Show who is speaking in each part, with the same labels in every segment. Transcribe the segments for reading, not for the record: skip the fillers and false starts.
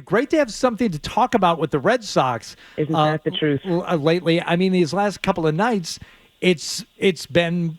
Speaker 1: Great to have something to talk about with the Red Sox.
Speaker 2: Isn't that the truth?
Speaker 1: Lately, I mean, these last couple of nights, it's been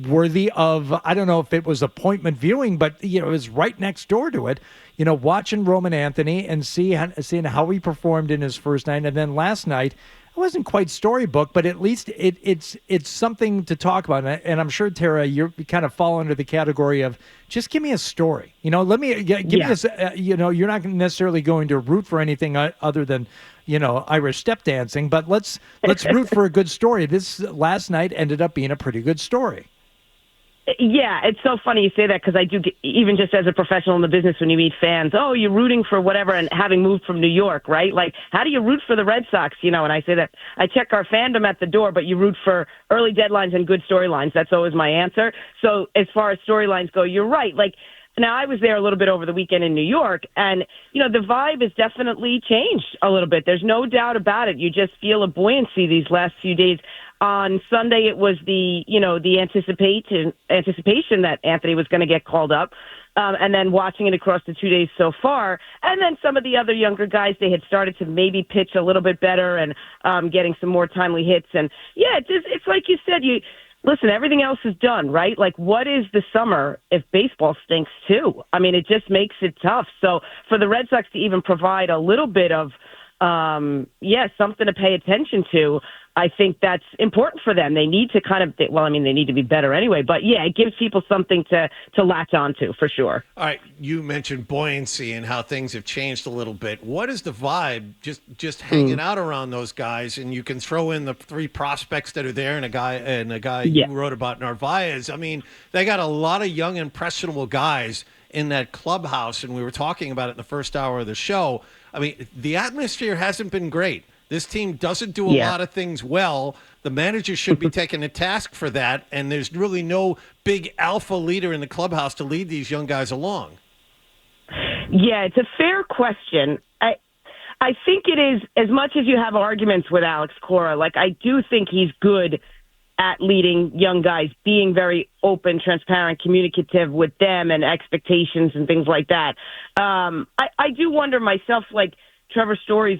Speaker 1: worthy of. I don't know if it was appointment viewing, but it was right next door to it. Watching Roman Anthony and seeing how he performed in his first night, and then last night. It wasn't quite storybook, but at least it's something to talk about. And I'm sure, Tara, you kind of fall under the category of just give me a story. Let me give me a. You're not necessarily going to root for anything other than Irish step dancing, but let's root for a good story. This last night ended up being a pretty good story.
Speaker 2: Yeah, it's so funny you say that because I do, even just as a professional in the business, when you meet fans, oh, you're rooting for whatever, and having moved from New York, right? Like, how do you root for the Red Sox? And I say that I check our fandom at the door, but you root for early deadlines and good storylines. That's always my answer. So as far as storylines go, you're right. Like, now, I was there a little bit over the weekend in New York, and, the vibe has definitely changed a little bit. There's no doubt about it. You just feel a buoyancy these last few days. On Sunday, it was the anticipation that Anthony was going to get called up, and then watching it across the 2 days so far. And then some of the other younger guys, they had started to maybe pitch a little bit better and getting some more timely hits. And, yeah, it's like you said, listen, everything else is done, right? Like, what is the summer if baseball stinks too? I mean, it just makes it tough. So for the Red Sox to even provide a little bit of, something to pay attention to, I think that's important for them. They need to they need to be better anyway. But, yeah, it gives people something to latch on to, for sure.
Speaker 3: All right, you mentioned buoyancy and how things have changed a little bit. What is the vibe just hanging out around those guys? And you can throw in the three prospects that are there and a guy you wrote about, Narváez. I mean, they got a lot of young, impressionable guys in that clubhouse, and we were talking about it in the first hour of the show. I mean, the atmosphere hasn't been great. This team doesn't do a lot of things well. The manager should be taking a task for that, and there's really no big alpha leader in the clubhouse to lead these young guys along.
Speaker 2: Yeah, it's a fair question. I think it is, as much as you have arguments with Alex Cora, like, I do think he's good at leading young guys, being very open, transparent, communicative with them and expectations and things like that. I do wonder myself, like, Trevor Story's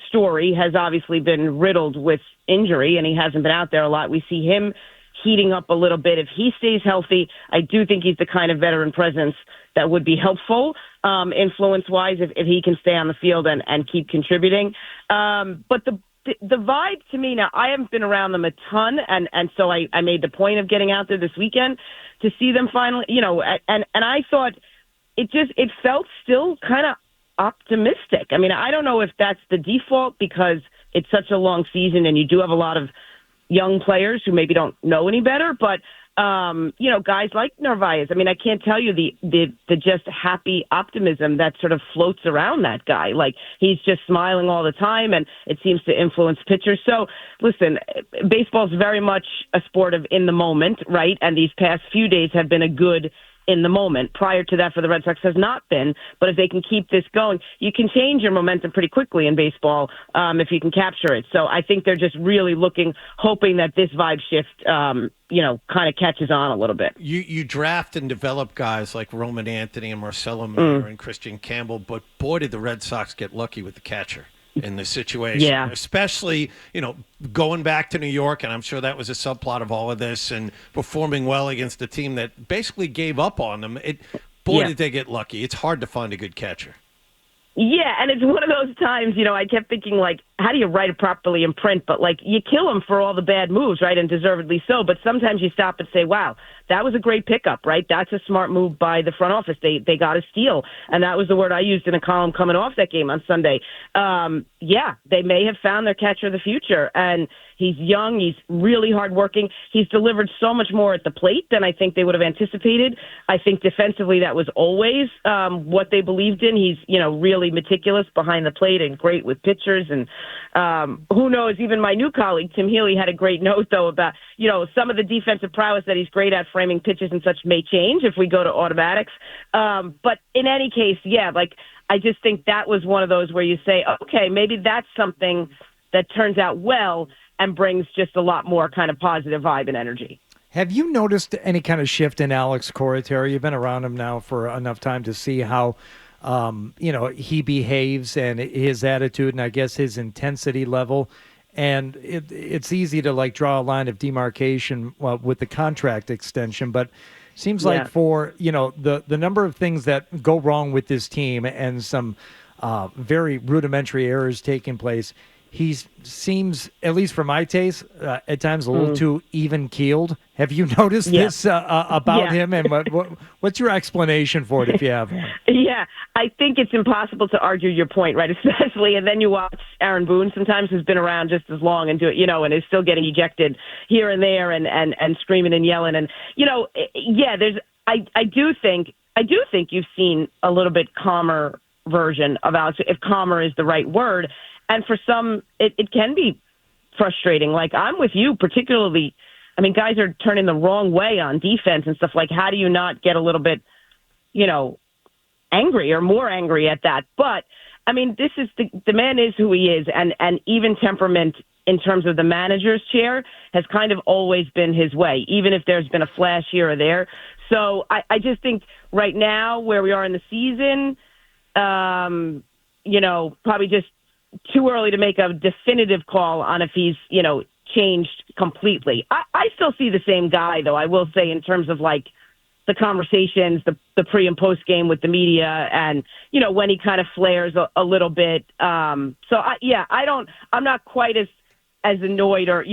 Speaker 2: story has obviously been riddled with injury, and he hasn't been out there a lot. We see him heating up a little bit. If he stays healthy, I do think he's the kind of veteran presence that would be helpful, influence-wise, if he can stay on the field and keep contributing. But the vibe to me now, I haven't been around them a ton, and so I made the point of getting out there this weekend to see them finally, and I thought it felt still kind of optimistic. I mean, I don't know if that's the default because it's such a long season and you do have a lot of young players who maybe don't know any better, but guys like Narváez. I mean, I can't tell you the just happy optimism that sort of floats around that guy. Like, he's just smiling all the time, and it seems to influence pitchers. So, listen, baseball's very much a sport of in the moment, right? And these past few days have been a good in the moment. Prior to that, for the Red Sox, has not been. But if they can keep this going, you can change your momentum pretty quickly in baseball if you can capture it. So I think they're just really hoping that this vibe shift, kind of catches on a little bit.
Speaker 3: You draft and develop guys like Roman Anthony and Marcelo Mayer and Christian Campbell, but boy, did the Red Sox get lucky with the catcher in this situation.
Speaker 2: Yeah.
Speaker 3: Especially, going back to New York, and I'm sure that was a subplot of all of this, and performing well against a team that basically gave up on them. Did they get lucky. It's hard to find a good catcher.
Speaker 2: Yeah, and it's one of those times, I kept thinking, like, how do you write it properly in print? But, like, you kill them for all the bad moves, right, and deservedly so. But sometimes you stop and say, wow, that was a great pickup, right? That's a smart move by the front office. They got a steal, and that was the word I used in a column coming off that game on Sunday. They may have found their catcher of the future, and he's young. He's really hardworking. He's delivered so much more at the plate than I think they would have anticipated. I think defensively that was always what they believed in. He's, really meticulous behind the plate and great with pitchers. And who knows, even my new colleague, Tim Healy, had a great note, though, about, some of the defensive prowess that he's great at framing pitches and such may change if we go to automatics. But in any case, I just think that was one of those where you say, okay, maybe that's something that turns out well and brings just a lot more kind of positive vibe and energy.
Speaker 1: Have you noticed any kind of shift in Alex Cora, Terry? You've been around him now for enough time to see how he behaves and his attitude and I guess his intensity level. And it's easy to like draw a line of demarcation with the contract extension, but seems like for the number of things that go wrong with this team and some very rudimentary errors taking place, he seems, at least for my taste, at times a little too even-keeled. Have you noticed this about him? And what's your explanation for it, if you have one?
Speaker 2: Yeah, I think it's impossible to argue your point, right? Especially, and then you watch Aaron Boone sometimes, who's been around just as long and and is still getting ejected here and there and screaming and yelling. And, I do think you've seen a little bit calmer version of Alex, if calmer is the right word. And for some, it can be frustrating. Like, I'm with you, particularly, I mean, guys are turning the wrong way on defense and stuff. Like, how do you not get a little bit, angry or more angry at that? But, I mean, this is the man is who he is, and even temperament in terms of the manager's chair has kind of always been his way, even if there's been a flash here or there. So I just think right now, where we are in the season, probably just too early to make a definitive call on if he's, changed completely. I still see the same guy, though, I will say, in terms of, like, the conversations, the pre- and post-game with the media and, when he kind of flares a little bit. I'm not quite as annoyed or,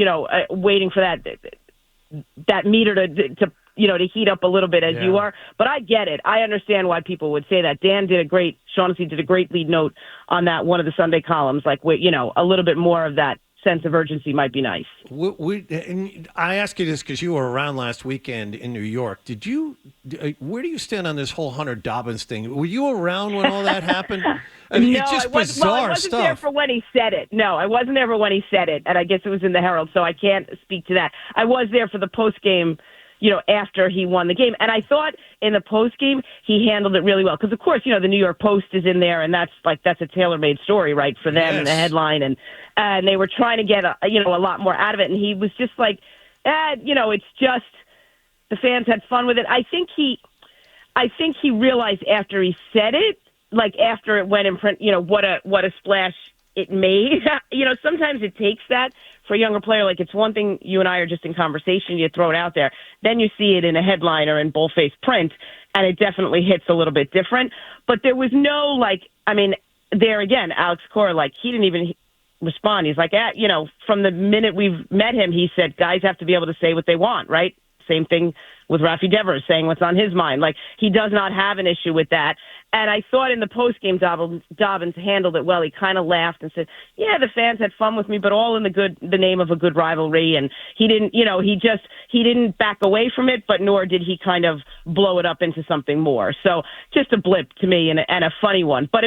Speaker 2: waiting for that meter to heat up a little bit as you are. But I get it. I understand why people would say that. Shaughnessy did a great lead note on that, one of the Sunday columns, like, a little bit more of that sense of urgency might be nice.
Speaker 3: And I ask you this because you were around last weekend in New York. Where do you stand on this whole Hunter Dobbins thing? Were you around when all that happened? I mean, it's just bizarre
Speaker 2: I wasn't
Speaker 3: stuff.
Speaker 2: there for when he said it. No, I wasn't there for when he said it, and I guess it was in the Herald, so I can't speak to that. I was there for the post-game, after he won the game. And I thought in the postgame, he handled it really well. Because, of course, the New York Post is in there, and that's a tailor-made story, right, for them and the headline. And they were trying to get, a lot more out of it. And he was just like, it's just the fans had fun with it. I think he realized after he said it, like after it went in print, what a splash it made. Sometimes it takes that for a younger player. Like, it's one thing you and I are just in conversation, you throw it out there, then you see it in a headline or in boldface print, and it definitely hits a little bit different. But there was no, there again, Alex Cora, he didn't even respond. He's like, from the minute we've met him, he said, guys have to be able to say what they want, right? Same thing with Rafi Devers saying what's on his mind. Like, he does not have an issue with that. And I thought in the postgame, Dobbins handled it well. He kind of laughed and said, "Yeah, the fans had fun with me, but all in the name of a good rivalry." And he didn't, he didn't back away from it, but nor did he kind of blow it up into something more. So just a blip to me and a funny one. But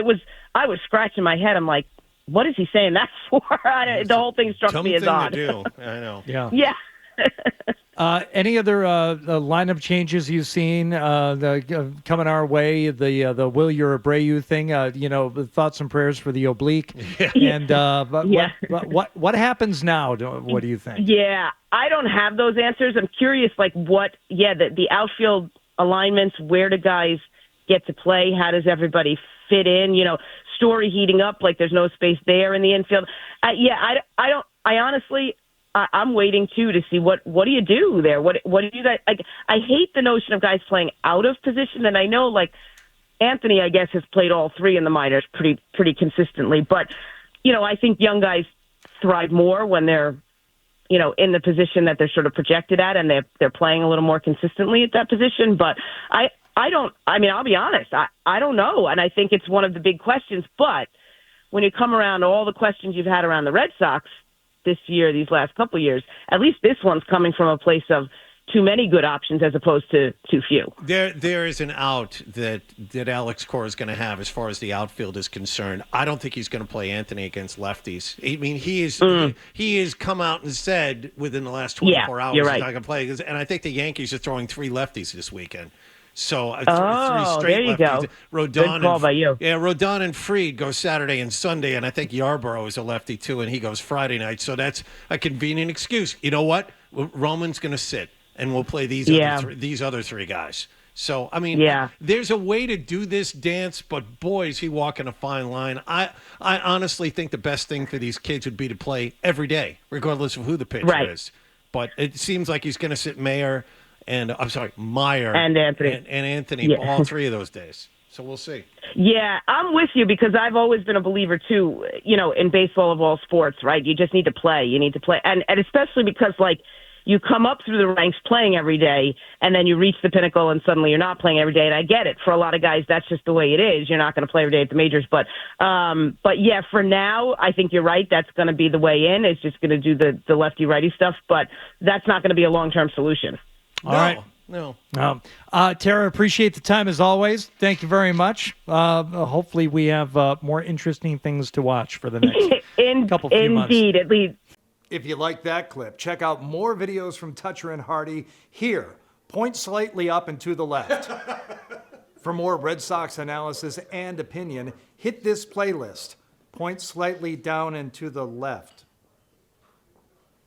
Speaker 2: I was scratching my head. I'm like, what is he saying that for? The whole thing struck me as odd.
Speaker 3: I know.
Speaker 2: Yeah.
Speaker 1: Any other lineup changes you've seen coming our way? The Wilyer Abreu thing. Thoughts and prayers for the oblique.
Speaker 3: Yeah.
Speaker 1: And what happens now? What do you think?
Speaker 2: Yeah, I don't have those answers. I'm curious, the outfield alignments. Where do guys get to play? How does everybody fit in? Story heating up. Like, there's no space there in the infield. I honestly. I'm waiting too to see what do you do there? What do you guys? I hate the notion of guys playing out of position, and I know Anthony, I guess, has played all three in the minors pretty consistently. But I think young guys thrive more when they're in the position that they're sort of projected at, and they're playing a little more consistently at that position. But I'll be honest, I don't know, and I think it's one of the big questions. But when you come around to all the questions you've had around the Red Sox this year, these last couple of years, at least this one's coming from a place of too many good options as opposed to too few.
Speaker 3: There is an out that Alex Cora is going to have as far as the outfield is concerned. I don't think he's going to play Anthony against lefties. I mean, he has come out and said within the last 24 hours
Speaker 2: you're right.
Speaker 3: he's not going to play. And I think the Yankees are throwing 3 lefties this weekend. So 3 straight
Speaker 2: there you
Speaker 3: lefties.
Speaker 2: go.
Speaker 3: Rodon
Speaker 2: Good call by you.
Speaker 3: Yeah, Rodon and Fried go Saturday and Sunday, and I think Yarborough is a lefty too, and he goes Friday night. So that's a convenient excuse. You know what? Roman's going to sit, and we'll play these other 3 guys. So, I mean, there's a way to do this dance, but boy, is he walking a fine line. I honestly think the best thing for these kids would be to play every day, regardless of who the pitcher is. But it seems like he's going to sit Meyer and Anthony all 3 of those days. So we'll see.
Speaker 2: Yeah, I'm with you because I've always been a believer too, in baseball of all sports, right? You just need to play. You need to play. And especially because you come up through the ranks playing every day and then you reach the pinnacle and suddenly you're not playing every day. And I get it. For a lot of guys, that's just the way it is. You're not going to play every day at the majors. But yeah, for now, I think you're right. That's going to be the way in. It's just going to do the lefty-righty stuff. But that's not going to be a long-term solution.
Speaker 1: All right.
Speaker 3: No.
Speaker 1: Tara, appreciate the time as always. Thank you very much. Hopefully we have more interesting things to watch for the next couple few months.
Speaker 2: Indeed, at least.
Speaker 1: If you like that clip, check out more videos from Toucher and Hardy here. Point slightly up and to the left. For more Red Sox analysis and opinion, hit this playlist. Point slightly down and to the left.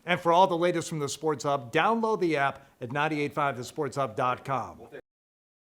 Speaker 1: And for all the latest from the Sports Hub, download the app at 985thesportshub.com.